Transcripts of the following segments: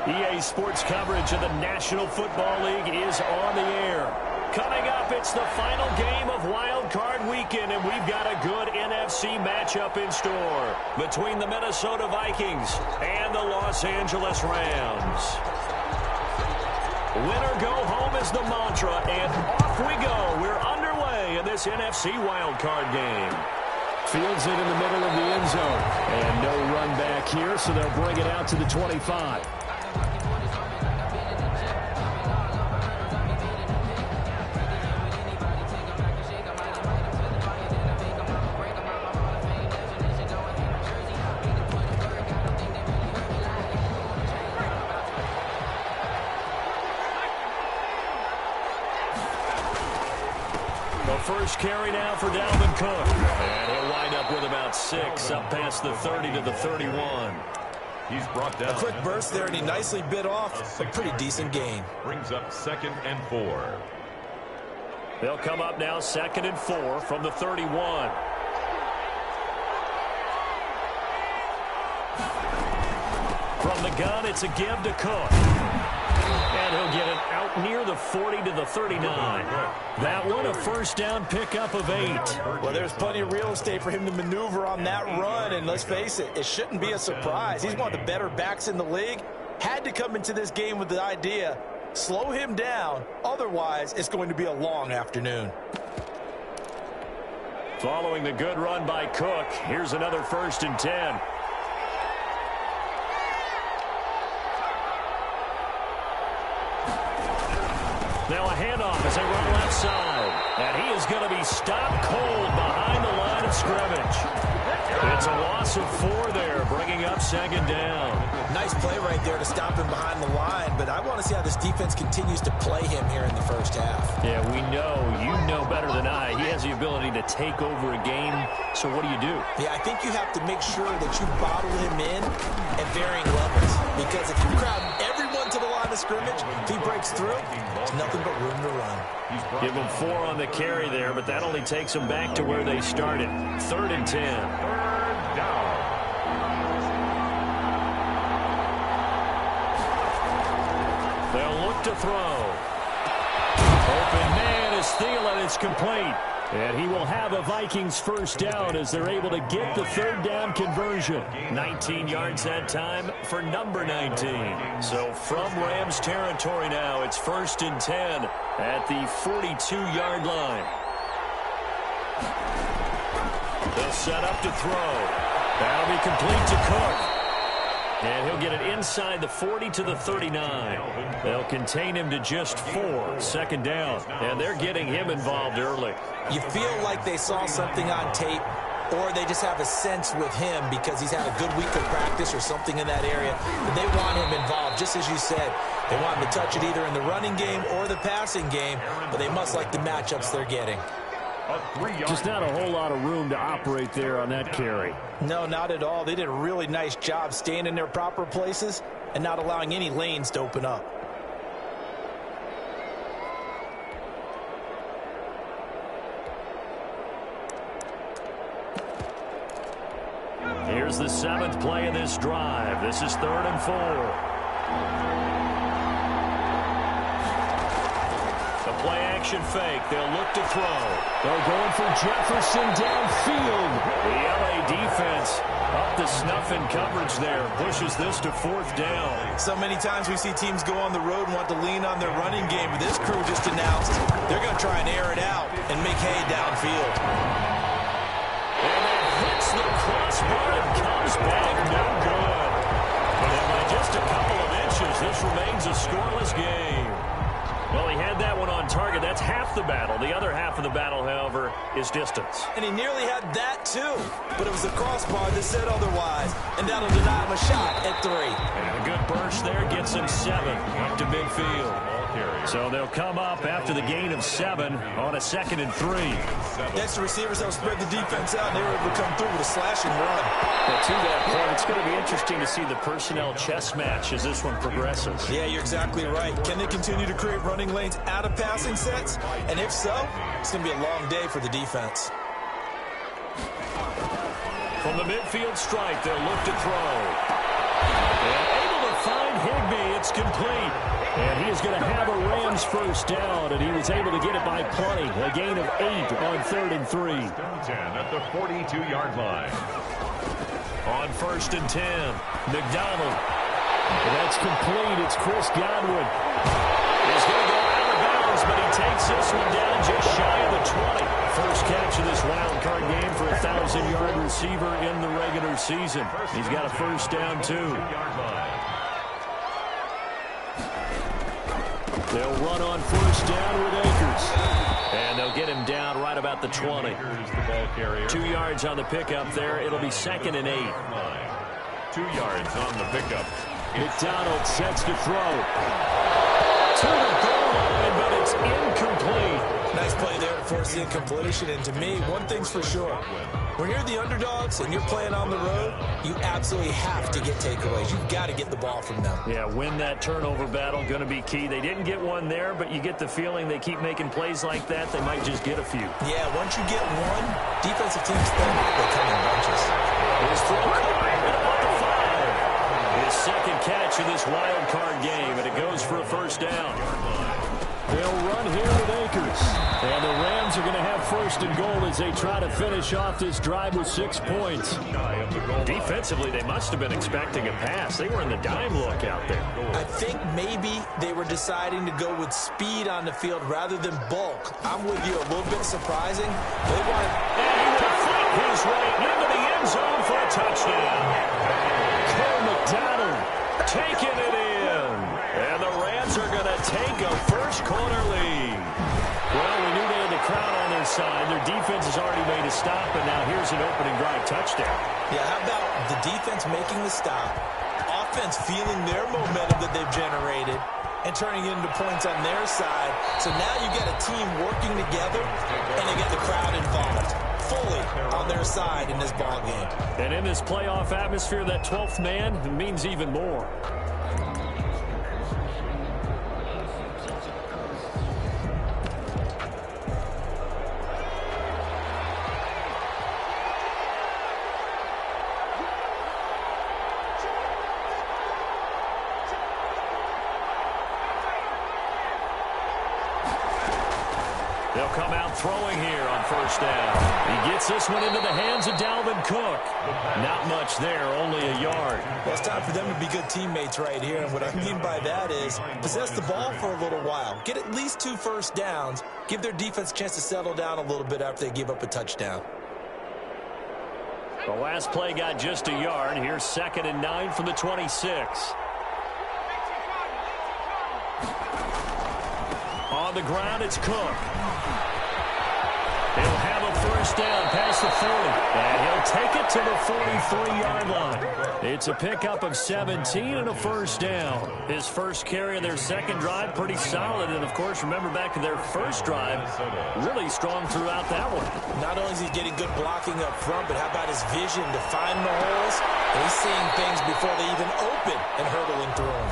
EA Sports coverage of the National Football League is on the air. Coming up, it's the final game of Wild Card Weekend, and we've got a good NFC matchup in store between the Minnesota Vikings and the Los Angeles Rams. Win or go home is the mantra, and off we go. We're underway in this NFC Wild Card game. Fields it in the middle of the end zone, and no run back here, so they'll bring it out to the 25. First carry now for Dalvin Cook. And he'll wind up with about 6 up past the 30 to the 31. He's brought down. A quick burst there, and he nicely bit off a pretty decent gain. Brings up 2nd and 4. They'll come up now 2nd and 4 from the 31. From the gun, it's a give to Cook. And he'll get it out near the 40 to the 39. That one, a first down pickup of 8. Well, there's plenty of real estate for him to maneuver on that run, and let's face it, it shouldn't be a surprise. He's one of the better backs in the league. Had to come into this game with the idea, slow him down, otherwise it's going to be a long afternoon. Following the good run by Cook, here's another 1st and 10. Now a handoff as they run left side. And he is going to be stopped cold behind the line of scrimmage. It's a loss of 4 there, bringing up 2nd down. Nice play right there to stop him behind the line, but I want to see how this defense continues to play him here in the first half. Yeah, we know, you know better than I, he has the ability to take over a game. So what do you do? Yeah, I think you have to make sure that you bottle him in at varying levels. Because if you crowd everyone to the line of scrimmage, if he breaks through, there's nothing but room to run. Give him 4 on the carry there, but that only takes them back to where they started. 3rd and 10. 3rd down. They'll look to throw. Open man is Thielen. It's complete. And he will have a Vikings first down as they're able to get the 3rd down conversion. 19 yards that time for number 19. So from Rams territory now, it's 1st and 10 at the 42-yard line. They'll set up to throw. That'll be complete to Cook. And he'll get it inside the 40 to the 39. They'll contain him to just 4. 2nd down. And they're getting him involved early. You feel like they saw something on tape, or they just have a sense with him because he's had a good week of practice or something in that area. But they want him involved, just as you said. They want him to touch it either in the running game or the passing game, but they must like the matchups they're getting. Just not a whole lot of room to operate there on that carry. No, not at all. They did a really nice job staying in their proper places and not allowing any lanes to open up. Here's the 7th play of this drive. This is 3rd and 4. Play action fake. They'll look to throw. They're going for Jefferson downfield. The LA defense up to snuff in coverage there. Pushes this to 4th down. So many times we see teams go on the road and want to lean on their running game. But this crew just announced they're going to try and air it out and make hay downfield. And it hits the crossbar and comes back no good. And by just a couple of inches, this remains a scoreless game. Well, he had that one on target. That's half the battle. The other half of the battle, however, is distance. And he nearly had that, too. But it was the crossbar that said otherwise. And that'll deny him a shot at 3. And a good burst there gets him 7 up to midfield. So they'll come up after the gain of 7 on a 2nd and 3. Next, the receivers will spread the defense out, and they were able to come through with a slash and run. Well, to that point, it's going to be interesting to see the personnel chess match as this one progresses. Yeah, you're exactly right. Can they continue to create running lanes out of passing sets? And if so, it's going to be a long day for the defense. From the midfield stripe, they'll look to throw. And able to find Higbee at It's complete. And he is going to have a Rams first down, and he was able to get it by plenty. A gain of 8 on 3rd and 3. 10 at the 42-yard line. On 1st and 10, McDonald. That's complete. It's Chris Godwin. He's going to go out of bounds, but he takes this one down just shy of the 20. First catch of this wild card game for a 1,000-yard receiver in the regular season. He's got a first down, too. They'll run on first down with Akers. And they'll get him down right about the 20. 2 yards on the pickup there. It'll be 2nd and 8. 2 yards on the pickup. McDonald sets to throw. To the goal line, but it's incomplete. Nice play there to force the incompletion. And to me, one thing's for sure. When you're the underdogs and you're playing on the road, you absolutely have to get takeaways. You've got to get the ball from them. Yeah, win that turnover battle, going to be key. They didn't get one there, but you get the feeling they keep making plays like that, they might just get a few. Yeah, once you get one, defensive teams think they come in bunches. His throw caught about the 5. His second catch of this wild card game, and it goes for a first down. They'll run here with Akers. And the Rams are going to have 1st and goal as they try to finish off this drive with 6 points. Defensively, they must have been expecting a pass. They were in the dime look out there. I think maybe they were deciding to go with speed on the field rather than bulk. I'm with you. A little bit surprising. They wanted... And he will fight his way into the end zone for a touchdown. Cole McDonald taking it in. And the Rams are going to take a first-quarter lead. Well, we knew they had the crowd on their side. Their defense has already made a stop, and now here's an opening drive touchdown. Yeah, how about the defense making the stop, offense feeling their momentum that they've generated, and turning it into points on their side. So now you get a team working together, and they get the crowd involved fully on their side in this ball game. And in this playoff atmosphere, that 12th man means even more. They'll come out throwing here on first down. He gets this one into the hands of Dalvin Cook. Not much there, only a yard. Well, it's time for them to be good teammates right here. And what I mean by that is possess the ball for a little while. Get at least 2 first downs. Give their defense a chance to settle down a little bit after they give up a touchdown. The last play got just a yard. Here's 2nd and 9 from the 26. On the ground, it's Cook. He'll have a first down past the 40, and he'll take it to the 43-yard line. It's a pickup of 17 and a first down. His first carry of their second drive, pretty solid. And, of course, remember back to their first drive, really strong throughout that one. Not only is he getting good blocking up front, but how about his vision to find the holes? And he's seeing things before they even open and hurdling through them.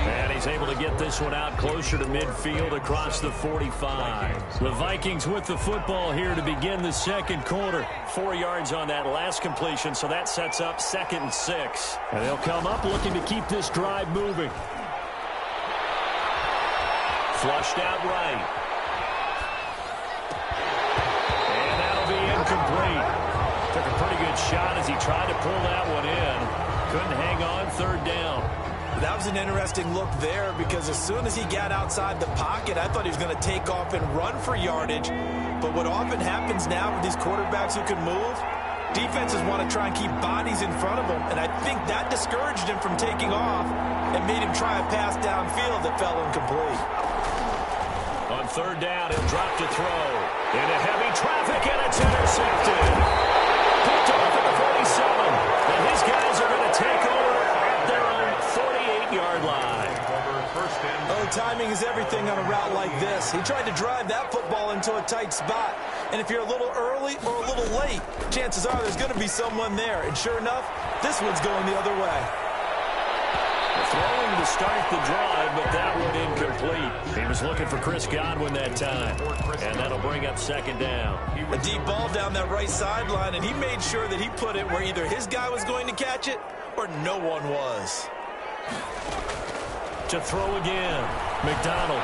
And he's able to get this one out closer to midfield across the 45. The Vikings with the football here to begin the second quarter. 4 yards on that last completion, so that sets up 2nd and 6. And they'll come up looking to keep this drive moving. Flushed out right. And that'll be incomplete. Took a pretty good shot as he tried to pull that one in. Couldn't hang on, 3rd down. That was an interesting look there because as soon as he got outside the pocket, I thought he was going to take off and run for yardage. But what often happens now with these quarterbacks who can move, defenses want to try and keep bodies in front of him. And I think that discouraged him from taking off and made him try a pass downfield that fell incomplete. On 3rd down, he'll drop to throw. Into heavy traffic, and it's intercepted. Picked off at the 47. And his guys are going to take over at their own 48-yard line. Oh, timing is everything on a route like this. He tried to drive that football into a tight spot. And if you're a little early or a little late, chances are there's going to be someone there. And sure enough, this one's going the other way. Throwing to start the drive, but that one incomplete. He was looking for Chris Godwin that time. And that'll bring up 2nd down. A deep ball down that right sideline, and he made sure that he put it where either his guy was going to catch it or no one was. To throw again. McDonald.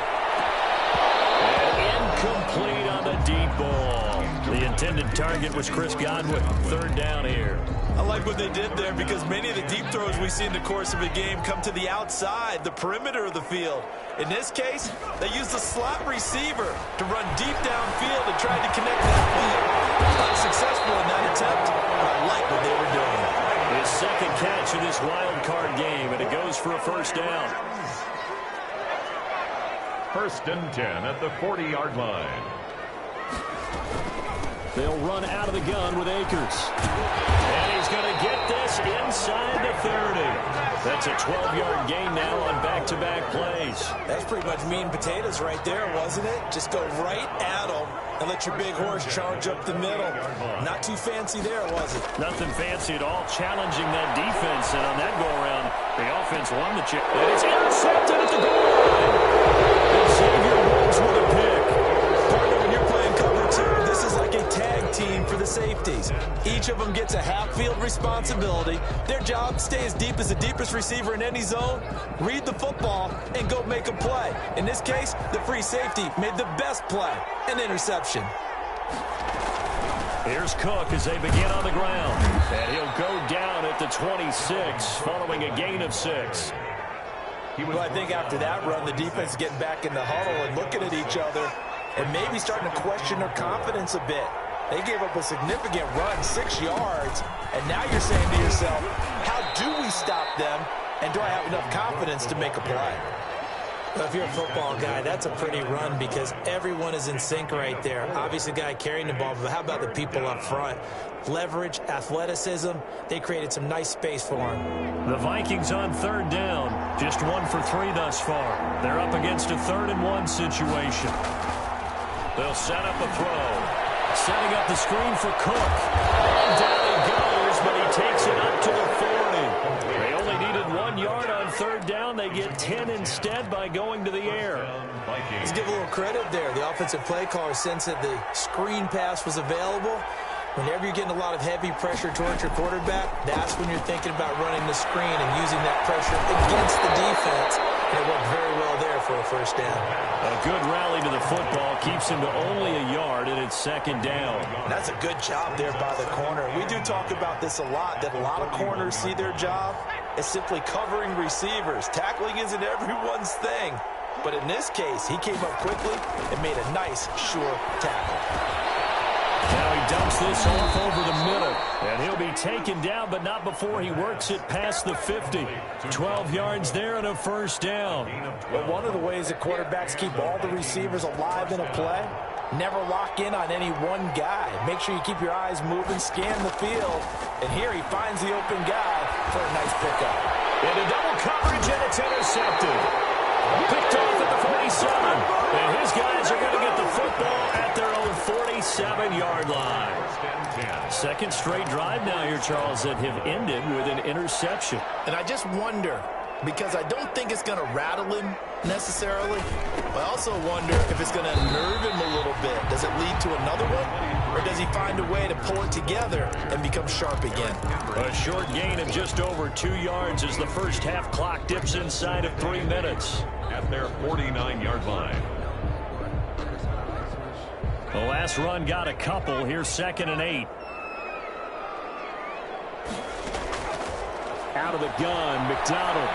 And incomplete on the deep ball. The intended target was Chris Godwin. Third down here. I like what they did there because many of the deep throws we see in the course of a game come to the outside, the perimeter of the field. In this case, they used the slot receiver to run deep downfield and tried to connect that field. Unsuccessful in that attempt. I like what they were doing. His second catch in this wild card game, and it goes for a first down. 1st and 10 at the 40-yard line. They'll run out of the gun with Akers. And he's going to get this inside the 30. That's a 12-yard gain now on back-to-back plays. That's pretty much meat and potatoes right there, wasn't it? Just go right at them and let your big horse charge up the middle. Not too fancy there, was it? Nothing fancy at all, challenging that defense. And on that go-around, the offense won the chip. And it's intercepted at the goal line. And Xavier Woods with a pick. Partner, when you're playing cover two, this is like a tag team for the safeties. Each of them gets a half-field responsibility. Their job, stay as deep as the deepest receiver in any zone, read the football, and go make a play. In this case, the free safety made the best play, an interception. Here's Cook as they begin on the ground. And he'll go down at the 26, following a gain of 6. Well, I think after that run, the defense is getting back in the huddle and looking at each other and maybe starting to question their confidence a bit. They gave up a significant run, 6 yards, and now you're saying to yourself, how do we stop them, and do I have enough confidence to make a play? Well, if you're a football guy, that's a pretty run because everyone is in sync right there. Obviously, the guy carrying the ball, but how about the people up front? Leverage, athleticism, they created some nice space for him. The Vikings on third down, just 1 for 3 thus far. They're up against a 3rd-and-1 situation. They'll set up a throw. Setting up the screen for Cook. And down he goes, but he takes it up to the 40. They only needed 1 yard on third down. They get 10 instead by going to the air. Let's give a little credit there. The offensive play caller sensed that the screen pass was available. Whenever you're getting a lot of heavy pressure towards your quarterback, that's when you're thinking about running the screen and using that pressure against the defense. And it worked very well there for a first down. A good rally to the football keeps him to only a yard, and it's 2nd down. That's a good job there by the corner. We do talk about this a lot, that a lot of corners see their job as simply covering receivers. Tackling isn't everyone's thing. But in this case, he came up quickly and made a nice, sure tackle. Now he dumps this off over the middle, and he'll be taken down, but not before he works it past the 50. 12 yards there and a first down. Well, one of the ways that quarterbacks keep all the receivers alive in a play, never lock in on any one guy. Make sure you keep your eyes moving, scan the field, and here he finds the open guy for a nice pickup. Into double coverage, and it's intercepted. Picked off at the 47, and his guys are going to get the football at their own 47-yard line. Second straight drive now here, Charles, that have ended with an interception. And I just wonder, because I don't think it's going to rattle him necessarily, but I also wonder if it's going to nerve him a little bit. Does it lead to another one, or does he find a way to pull it together and become sharp again? A short gain of just over 2 yards as the first half clock dips inside of 3 minutes. At their 49-yard line. The last run got a couple. Here's 2nd and 8. Out of the gun, McDonald.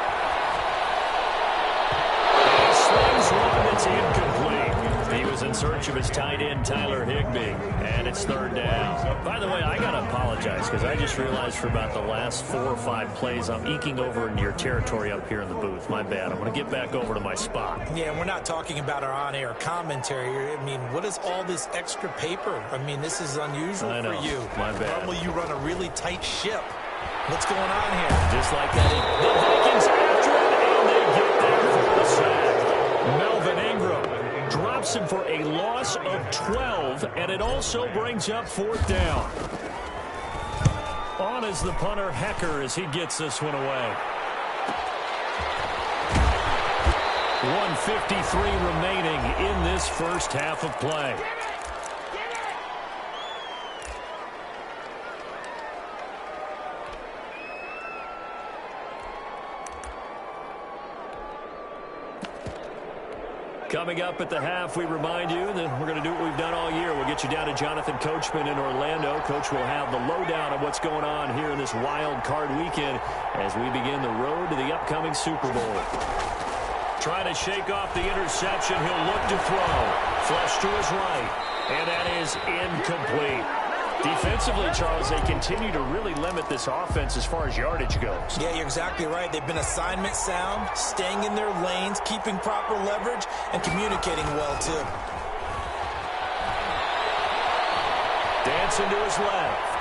He slings one that's incomplete. He was in search of his tight end, Tyler Higbee, and it's 3rd down. By the way, I got to apologize because I just realized for about the last 4 or 5 plays, I'm eking over into your territory up here in the booth. My bad. I'm going to get back over to my spot. Yeah, we're not talking about our on-air commentary here. I mean, what is all this extra paper? I mean, this is unusual for you. My bad. Normally you run a really tight ship. What's going on here? Just like that. The Vikings after it, and they get there for the sack. Melvin Ingram drops him for a loss of 12, and it also brings up 4th down. On is the punter, Hecker, as he gets this one away. 1:53 remaining in this first half of play. Coming up at the half, we remind you that we're going to do what we've done all year. We'll get you down to Jonathan Coachman in Orlando. Coach will have the lowdown of what's going on here in this wild card weekend as we begin the road to the upcoming Super Bowl. Trying to shake off the interception. He'll look to throw. Flush to his right. And that is incomplete. Defensively, Charles, they continue to really limit this offense as far as yardage goes. Yeah, you're exactly right. They've been assignment sound, staying in their lanes, keeping proper leverage, and communicating well, too. Dancing to his left.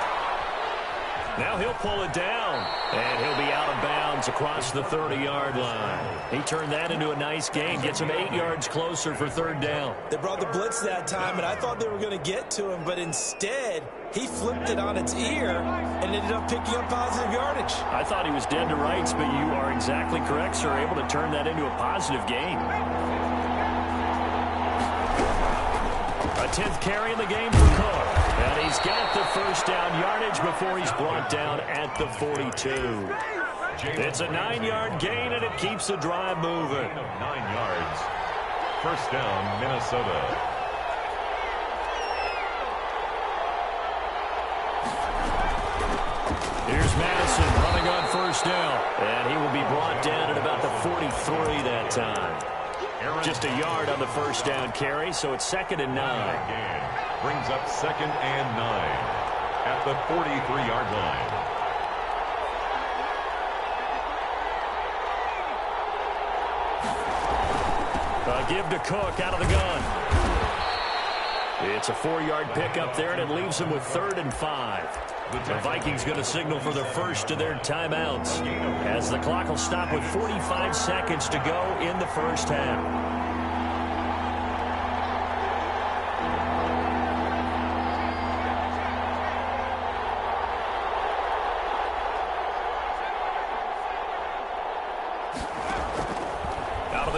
Now he'll pull it down, and he'll be out of bounds across the 30-yard line. He turned that into a nice gain, gets him 8 yards closer for third down. They brought the blitz that time, and I thought they were going to get to him, but instead, he flipped it on its ear and ended up picking up positive yardage. I thought he was dead to rights, but you are exactly correct, sir, able to turn that into a positive gain. A 10th carry in the game for Cook. And he's got the first down yardage before he's brought down at the 42. It's a 9-yard gain, and it keeps the drive moving. 9 yards. First down, Minnesota. Here's Madison running on first down. And he will be brought down at about the 43 that time. Just a yard on the first down carry, so it's 2nd and 9. Brings up 2nd and 9 at the 43-yard line. Give to Cook out of the gun. It's a 4-yard pickup there, and it leaves him with 3rd and 5. The Vikings going to signal for the first of their timeouts as the clock will stop with 45 seconds to go in the first half.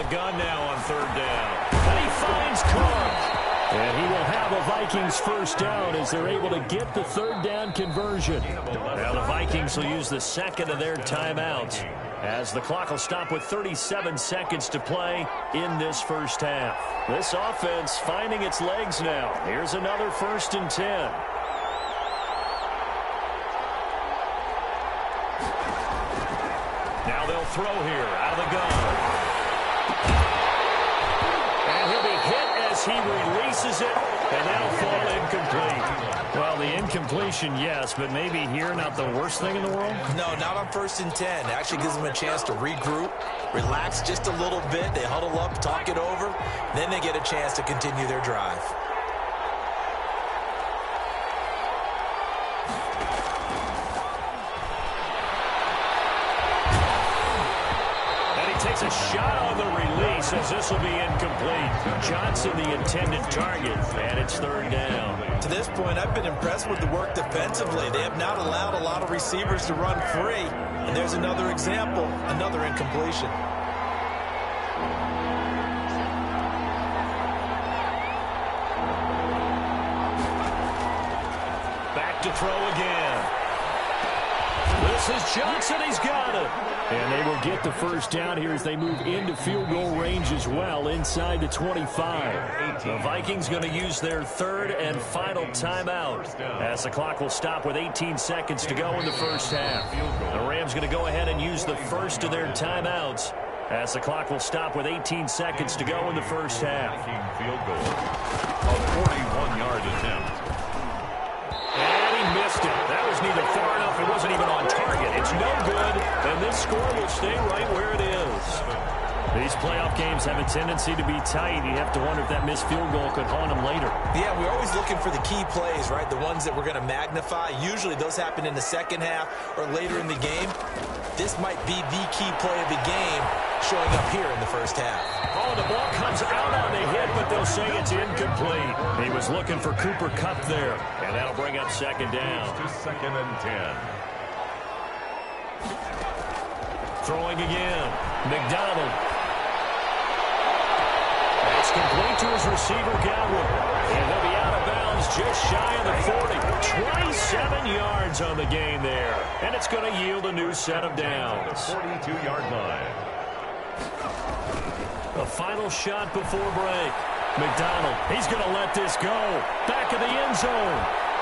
Gun now on 3rd down. And he finds Cook. And he will have a Vikings first down as they're able to get the 3rd down conversion. Now the Vikings will use the 2nd of their timeouts as the clock will stop with 37 seconds to play in this first half. This offense finding its legs now. Here's another 1st and 10. Now they'll throw here out of the gun. He releases it, and that'll fall incomplete. Well, the incompletion, yes, but maybe here not the worst thing in the world? No, not on 1st and 10. It actually gives them a chance to regroup, relax just a little bit. They huddle up, talk it over. Then they get a chance to continue their drive. Takes a shot on the release as this will be incomplete. Johnson the intended target, and it's 3rd down. To this point, I've been impressed with the work defensively. They have not allowed a lot of receivers to run free. And there's another example, another incompletion. Back to throw again. This is Johnson. He's got it. And they will get the first down here as they move into field goal range as well inside the 25. The Vikings going to use their 3rd and final timeout as the clock will stop with 18 seconds to go in the first half. The Rams going to go ahead and use the first of their timeouts as the clock will stop with 18 seconds to go in the first half. Field goal. A 41-yard attempt. And he missed it. That was neither far enough. It wasn't even on target. It's no good, and this score will stay right where it is. These playoff games have a tendency to be tight. You have to wonder if that missed field goal could haunt them later. Yeah, we're always looking for the key plays, right? The ones that we're going to magnify. Usually those happen in the second half or later in the game. This might be the key play of the game showing up here in the first half. Oh, the ball comes out on the hit, but they'll say it's incomplete. He was looking for Cooper Kupp there, and that'll bring up 2nd down. To 2nd and 10. Throwing again. McDonald. It's complete to his receiver, Godwin. And he'll be out of bounds just shy of the 40. 27 yards on the gain there. And it's going to yield a new set of downs. 42-yard line. A final shot before break. McDonald, he's going to let this go. Back of the end zone.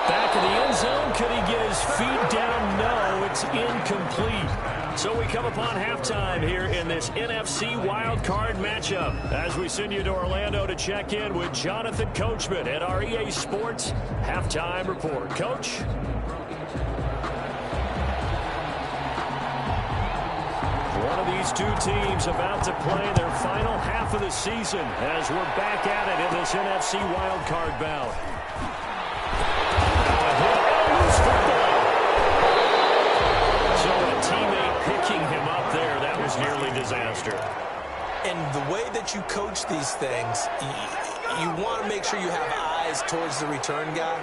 Back of the end zone. Could he get his feet down? No, it's incomplete. So we come upon halftime here in this NFC wildcard matchup as we send you to Orlando to check in with Jonathan Coachman at our EA Sports Halftime Report. Coach? One of these two teams about to play their final half of the season as we're back at it in this NFC wildcard bout. So a teammate picking him up there, that was nearly disaster. And the way that you coach these things, you want to make sure you have eyes towards the return guy,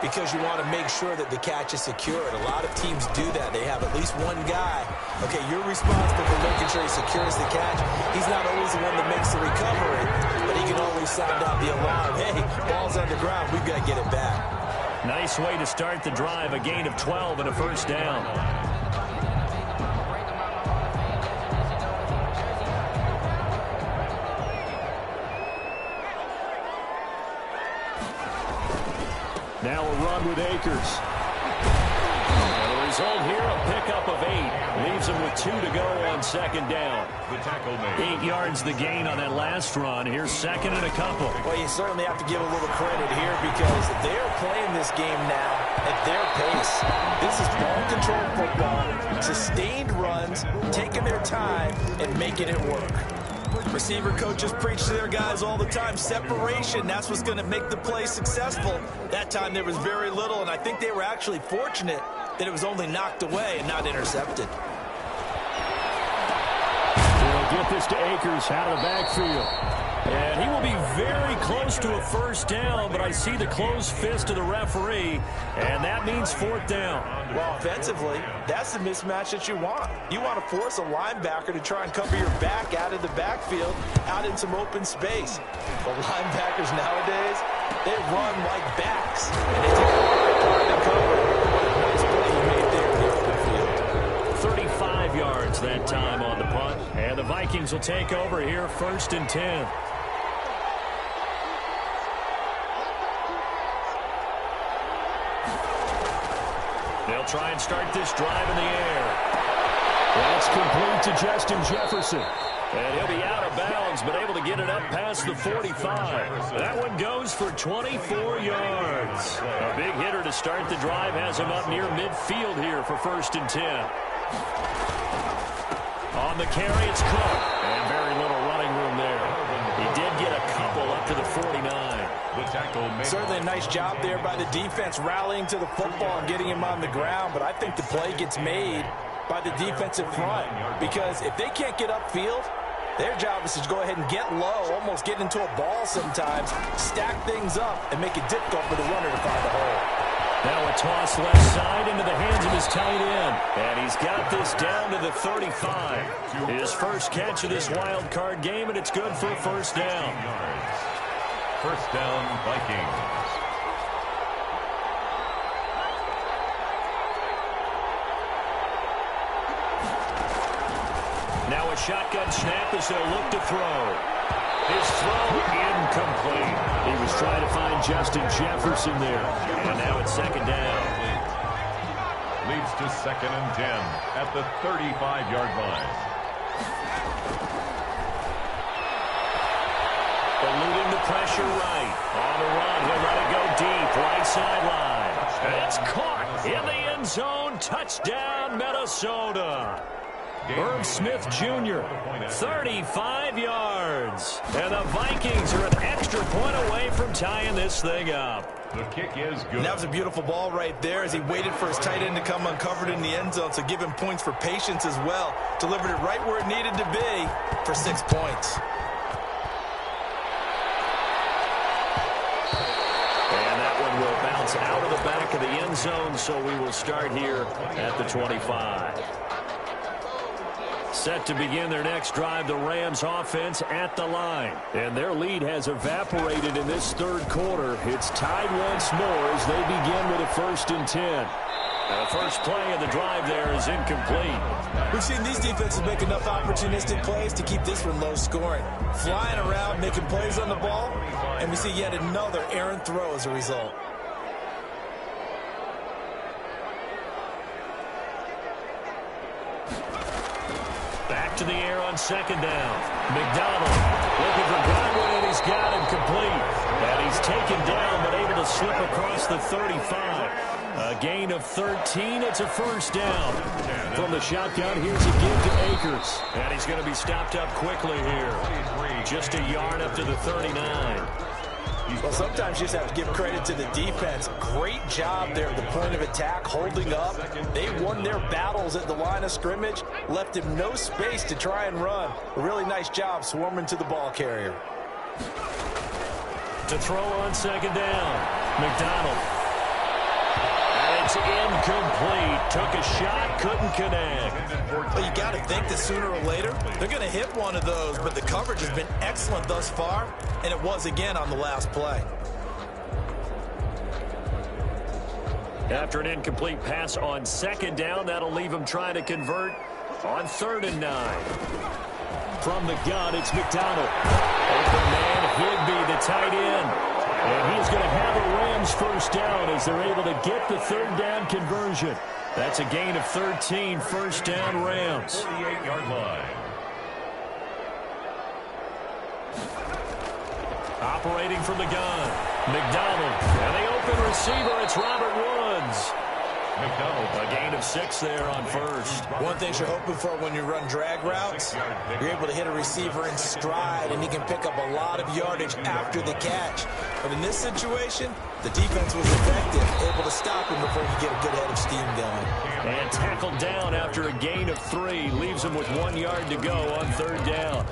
because you want to make sure that the catch is secured. A lot of teams do that. They have at least one guy. Okay, you're responsible for making sure he secures the catch. He's not always the one that makes the recovery, but he can always sound out the alarm. Hey, ball's on the ground. We've got to get it back. Nice way to start the drive. A gain of 12 and a first down. Now a run with Akers. And the result here, a pickup of 8. Leaves him with 2 to go on second down. The tackle made. 8 yards the gain on that last run. Here's second and a couple. Well, you certainly have to give a little credit here because they're playing this game now at their pace. This is ball-controlled football, sustained runs, taking their time, and making it work. Receiver coaches preach to their guys all the time. Separation, that's what's going to make the play successful. That time there was very little, and I think they were actually fortunate that it was only knocked away and not intercepted. They'll get this to Akers out of the backfield. And he will be very close to a first down, but I see the closed fist of the referee, and that means fourth down. Well, offensively, that's the mismatch that you want. You want to force a linebacker to try and cover your back out of the backfield, out in some open space. The linebackers nowadays, they run like backs, and they take a lot of time to cover. What a nice play he made there in the open field. 35 yards that time on the punt, and the Vikings will take over here first and 10. They'll try and start this drive in the air. That's complete to Justin Jefferson. And he'll be out of bounds, but able to get it up past the 45. That one goes for 24 yards. A big hitter to start the drive has him up near midfield here for first and 10. On the carry, it's Cook. And very little running room there. He did get a couple up to the 49. Certainly a nice job there by the defense rallying to the football and getting him on the ground, but I think the play gets made by the defensive front because if they can't get upfield, their job is to go ahead and get low, almost get into a ball sometimes, stack things up, and make it difficult for the runner to find a hole. Now a toss left side into the hands of his tight end. And he's got this down to the 35. His first catch of this wild card game, and it's good for a first down. First down, Vikings. Now a shotgun snap as they'll look to throw. His throw incomplete. He was trying to find Justin Jefferson there. And now it's second down. Leads to second and 10 at the 35-yard line. Eluding the pressure right. On the run, he'll let it go deep. Right sideline. And it's caught in the end zone. Touchdown, Minnesota. Irv Smith Jr., 35 yards. And the Vikings are an extra point away from tying this thing up. The kick is good. And that was a beautiful ball right there as he waited for his tight end to come uncovered in the end zone, so give him points for patience as well. Delivered it right where it needed to be for 6 points. Will bounce out of the back of the end zone, so we will start here at the 25. Set to begin their next drive, the Rams offense at the line. And their lead has evaporated in this third quarter. It's tied once more as they begin with a first and 10. The first play of the drive there is incomplete. We've seen these defenses make enough opportunistic plays to keep this one low scoring. Flying around, making plays on the ball, and we see yet another errant throw as a result. Back to the air on second down. McDonald looking for Godwin, and he's got him complete. And he's taken down, but able to slip across the 35. A gain of 13. It's a first down. From the shotgun, here's a give to Akers. And he's going to be stopped up quickly here. Just a yard up to the 39. Well, sometimes you just have to give credit to the defense. Great job there at the point of attack, holding up. They won their battles at the line of scrimmage, left him no space to try and run. A really nice job swarming to the ball carrier. To throw on second down, McDonald. And it's incomplete. Took a shot, couldn't connect. Well, you got to think that sooner or later, they're going to hit one of those, but the coverage has been excellent thus far, and it was again on the last play. After an incomplete pass on second down, that'll leave him trying to convert on 3rd and 9. From the gun, it's McDonald. Open man, Higbee, the tight end. And he's going to have a Rams first down as they're able to get the 3rd down conversion. That's a gain of 13, first down Rams. 48-yard line. Operating from the gun, McDonald. And the open receiver, it's Robert Woods. McDonald. A gain of 6 there on first. One thing you're hoping for when you run drag routes, you're able to hit a receiver in stride, and he can pick up a lot of yardage after the catch. But in this situation, the defense was effective, able to stop him before he get a good head of steam going. And tackled down after a gain of 3. Leaves him with 1 yard to go on 3rd down.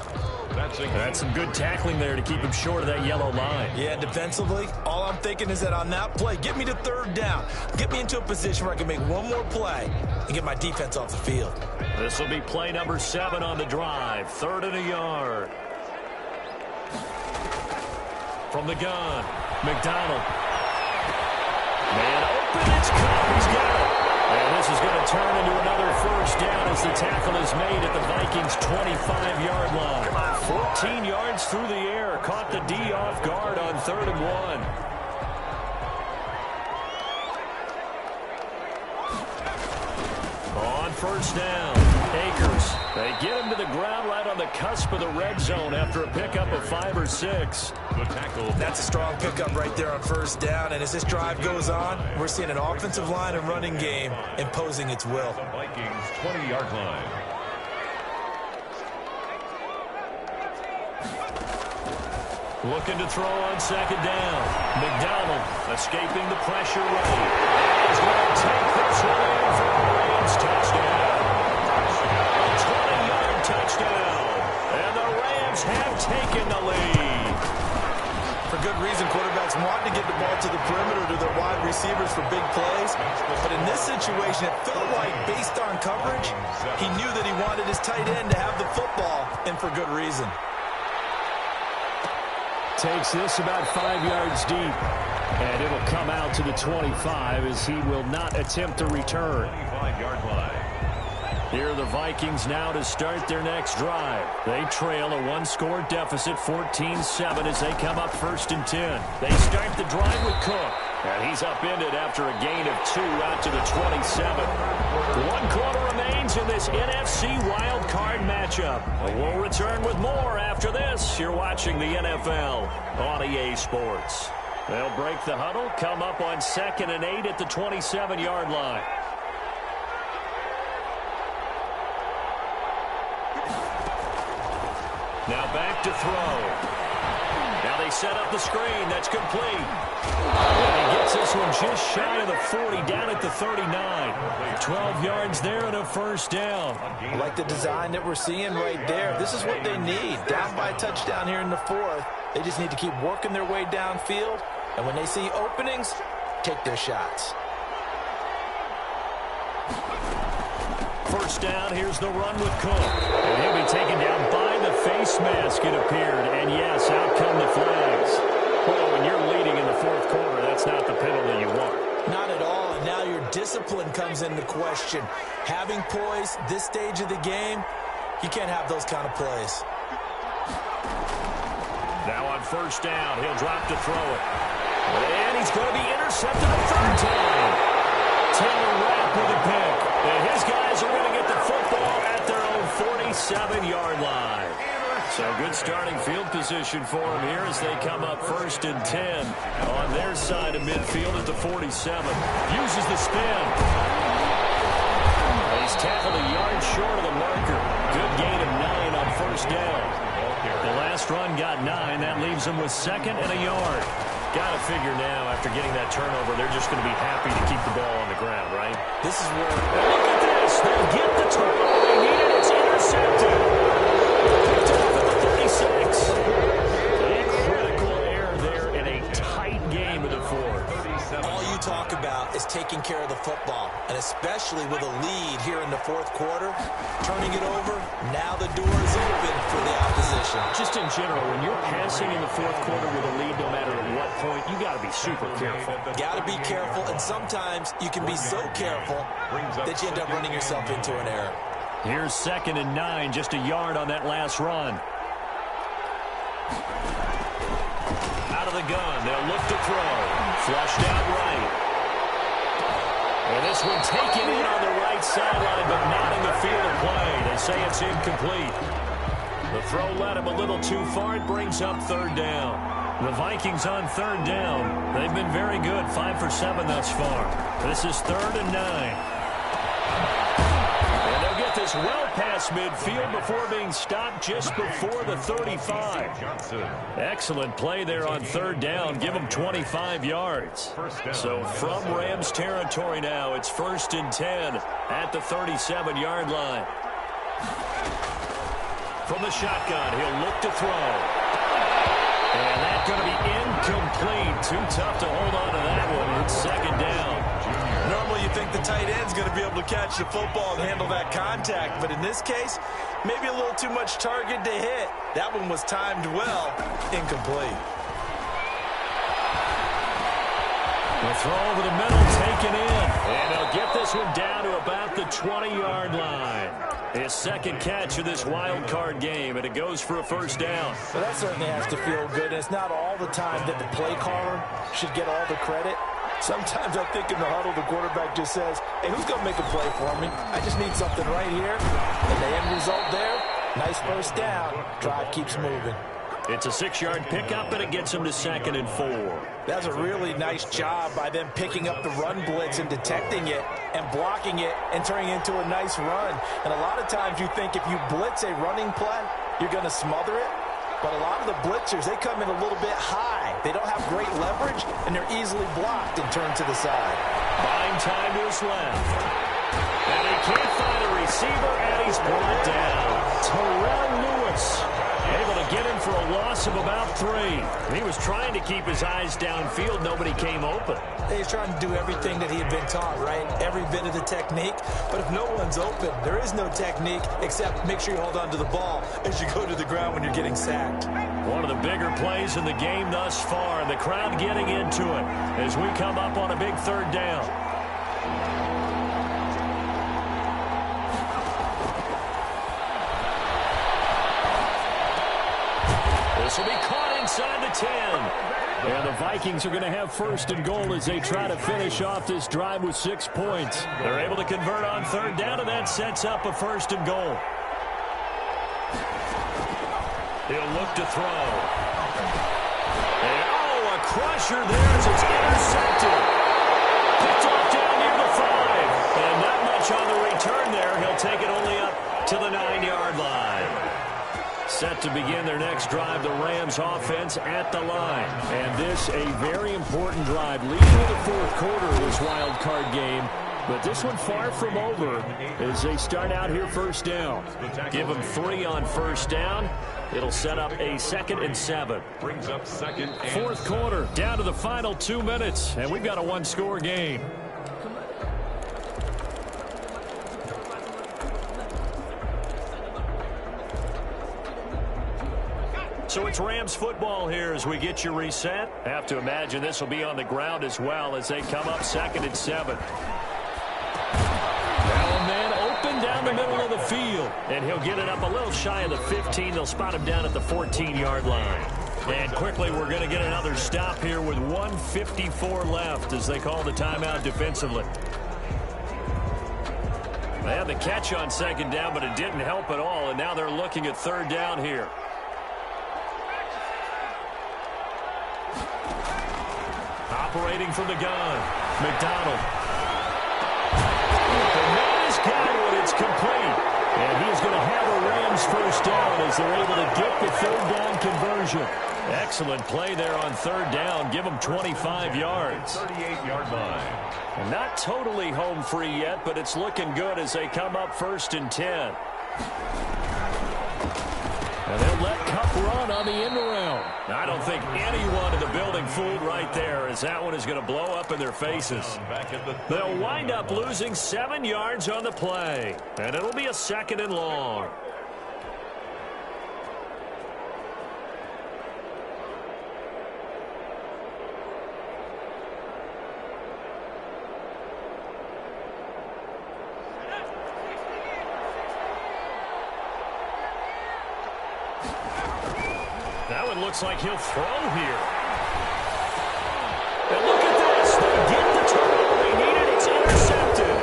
That's some good tackling there to keep him short of that yellow line. Yeah, defensively, all I'm thinking is that on that play, get me to 3rd down. Get me into a position where I can make one more play and get my defense off the field. This will be play number 7 on the drive. 3rd and a yard. From the gun, McDonald. Man open, it's caught. He's got it. And this is going to turn into another first down as the tackle is made at the Vikings' 25-yard line. 14 yards through the air. Caught the D off guard on 3rd and 1. On first down, Akers. They get him to the ground right on the cusp of the red zone after a pickup of 5 or 6. Good tackle. That's a strong pickup right there on first down. And as this drive goes on, we're seeing an offensive line and running game imposing its will. The Vikings 20-yard line. Looking to throw on second down. McDonald escaping the pressure right. He's going to take this one in for a Rams touchdown. A 20-yard touchdown. And the Rams have taken the lead. For good reason, quarterbacks want to get the ball to the perimeter to their wide receivers for big plays. But in this situation, it felt like, based on coverage, he knew that he wanted his tight end to have the football, and for good reason. Takes this about 5 yards deep. And it'll come out to the 25 as he will not attempt to return. 25-yard line. Here are the Vikings now to start their next drive. They trail a 1-score deficit, 14-7, as they come up 1st and 10. They start the drive with Cook. And he's upended after a gain of 2 out to the 27. 1 quarter remains in this NFC wild card matchup. We'll return with more after this. You're watching the NFL on EA Sports. They'll break the huddle, come up on 2nd and 8 at the 27-yard line. Now back to throw. Now they set up the screen. That's complete. And he gets this one just shy of the 40, down at the 39. 12 yards there and a first down. I like the design that we're seeing right there. This is what they need. Down by a touchdown here in the 4th. They just need to keep working their way downfield. And when they see openings, take their shots. First down, here's the run with Cook. And he'll be taken down by the face mask, it appeared. And yes, out come the flags. Well, when you're leading in the 4th quarter, that's not the penalty you want. Not at all, and now your discipline comes into question. Having poise this stage of the game, you can't have those kind of plays. Now on first down, he'll drop to throw it. And he's going to be intercepted a third time. Taylor Rapp with a pick. And his guys are going to get the football at their own 47-yard line. So good starting field position for him here as they come up 1st and 10 on their side of midfield at the 47. Uses the spin. He's tackled a yard short of the marker. Good gain of 9 on first down. The last run got 9. That leaves them with 2nd and a yard. Got to figure now, after getting that turnover, they're just going to be happy to keep the ball on the ground, right? This is where... Look at this. They'll get the turnover they need, and it's intercepted. Picked off at the 36. A critical error there in a tight game of the fourth. All you talk about is taking care of the football, and especially with a lead here in the fourth quarter, turning it over, now the door is open for the opposition. Just in general, when you're passing in the fourth quarter with a lead, no matter at what point, you got to be super careful. Got to be careful, and sometimes you can be so careful that you end up running yourself into an error. Here's 2nd and 9, just a yard on that last run. Out of the gun, they'll look to throw. Flushed out right. And this one taken in on the right sideline, but not in the field of play. They say it's incomplete. The throw led him a little too far. It brings up 3rd down. The Vikings on 3rd down. They've been very good, 5 for 7 thus far. This is 3rd and 9. And they'll get this well past midfield before being stopped just before the 35. Excellent play there on 3rd down. Give them 25 yards. So from Rams territory now, it's 1st and 10 at the 37-yard line. From the shotgun, he'll look to throw. And that's going to be incomplete. Too tough to hold on to that one. It's 2nd down. Normally you think the tight end's going to be able to catch the football and handle that contact, but in this case, maybe a little too much target to hit. That one was timed well. Incomplete. The throw over the middle, taken in. And they'll get this one down to about the 20-yard line. His 2nd catch of this wild card game, and it goes for a 1st down. Well, that certainly has to feel good. It's not all the time that the play caller should get all the credit. Sometimes I think in the huddle, the quarterback just says, hey, who's going to make a play for me? I just need something right here. And the end result there, nice 1st down. Drive keeps moving. It's a 6-yard pickup, and it gets them to 2nd and 4. That's a really nice job by them picking up the run blitz and detecting it and blocking it and turning it into a nice run. And a lot of times you think if you blitz a running play, you're going to smother it. But a lot of the blitzers, they come in a little bit high. They don't have great leverage, and they're easily blocked and turned to the side. Buying time to his left. And he can't find a receiver, and he's brought down. Terrell Lewis able to get him for a loss of about 3. He was trying to keep his eyes downfield. Nobody came open. He's trying to do everything that he had been taught, right? Every bit of the technique. But if no one's open, there is no technique except make sure you hold on to the ball as you go to the ground when you're getting sacked. One of the bigger plays in the game thus far, and the crowd getting into it as we come up on a big 3rd down. This will be caught inside the 10. And the Vikings are going to have 1st and goal as they try to finish off this drive with 6 points. They're able to convert on 3rd down, and that sets up a 1st and goal. He'll look to throw. And, a crusher there as it's intercepted. Picked off down near the 5. And not much on the return there. He'll take it only up to the 9-yard line. Set to begin their next drive, the Rams offense at the line. And this a very important drive, leading to the fourth quarter of this wild card game. But this one far from over as they start out here 1st down. Give them 3 on 1st down. It'll set up a 2nd and 7. Brings up 2nd and 4th quarter, down to the final 2 minutes, and we've got a 1-score game. So it's Rams football here as we get you reset. Have to imagine this will be on the ground as well as they come up 2nd and 7. Now a man open down the middle of the field. And he'll get it up a little shy of the 15. They'll spot him down at the 14-yard line. And quickly we're going to get another stop here with 1:54 left as they call the timeout defensively. They had the catch on 2nd down, but it didn't help at all. And now they're looking at 3rd down here. Operating from the gun, McDonald. The man is got it. It's complete. And he's going to have a Rams first down as they're able to get the 3rd down conversion. Excellent play there on 3rd down. Give them 25 yards. 38-yard line. And not totally home free yet, but it's looking good as they come up 1st and 10. And they'll let Cup run on the end around. I don't think anyone in the building fooled right there as that one is going to blow up in their faces. They'll wind up losing 7 yards on the play. And it'll be a 2nd and long. Now it looks like he'll throw here. And look at this. They get the turnover they needed. It's intercepted.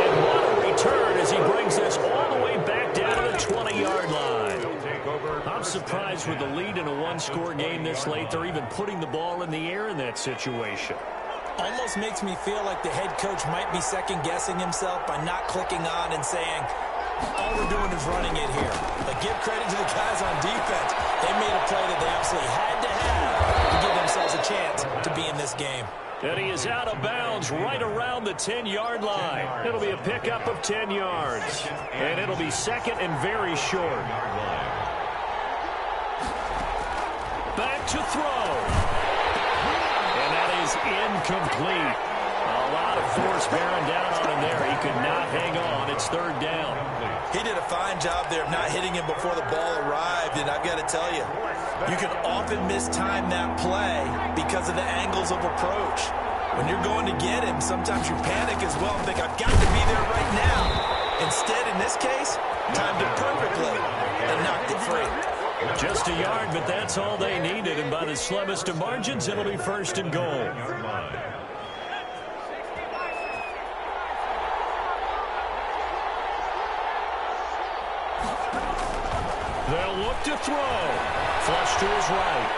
And what a return as he brings this all the way back down to the 20-yard line. I'm surprised with the lead in a one-score game this late. They're even putting the ball in the air in that situation. Almost makes me feel like the head coach might be second-guessing himself by not clicking on and saying, all we're doing is running it here. But give credit to the guys on defense. They made a play that they absolutely had to have to give themselves a chance to be in this game. And he is out of bounds right around the 10-yard line. It'll be a pickup of 10 yards. And it'll be 2nd and very short. Back to throw. And that is incomplete. A lot of force bearing down on him there. He could not hang on. It's 3rd down. He did a fine job there of not hitting him before the ball arrived. And I've got to tell you, you can often mistime that play because of the angles of approach. When you're going to get him, sometimes you panic as well and think, I've got to be there right now. Instead, in this case, timed it perfectly and knocked it free. Just a yard, but that's all they needed. And by the slimmest of margins, it'll be 1st and goal. They'll look to throw. Flush to his right.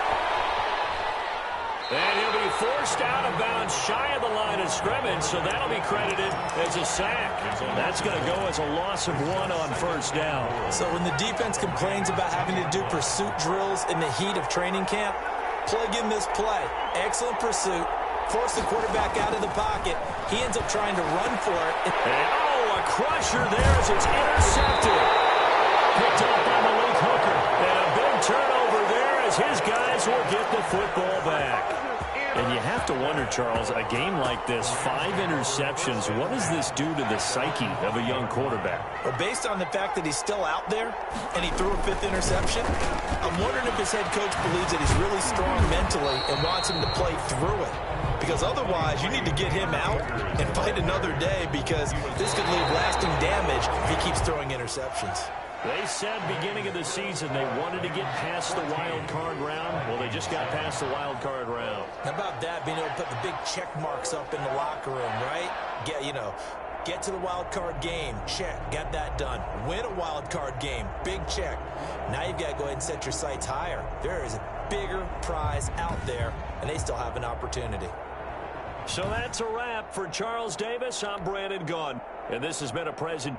And he'll be forced out of bounds shy of the line of scrimmage, so that'll be credited as a sack. That's going to go as a loss of 1 on 1st down. So when the defense complains about having to do pursuit drills in the heat of training camp, plug in this play. Excellent pursuit. Force the quarterback out of the pocket. He ends up trying to run for it. And, a crusher there as it's intercepted. Picked up by Malik Hooker. And a big turnover there as his guys will get the football back. And you have to wonder, Charles, a game like this, 5 interceptions, what does this do to the psyche of a young quarterback? Well, based on the fact that he's still out there and he threw a 5th interception, I'm wondering if his head coach believes that he's really strong mentally and wants him to play through it. Because otherwise, you need to get him out and fight another day because this could leave lasting damage if he keeps throwing interceptions. They said beginning of the season they wanted to get past the wild card round. Well, they just got past the wild card round. How about that, being able to put the big check marks up in the locker room, right? Get to the wild card game, check, got that done. Win a wild card game, big check. Now you've got to go ahead and set your sights higher. There is a bigger prize out there, and they still have an opportunity. So that's a wrap for Charles Davis. I'm Brandon Gaughan, and this has been a present.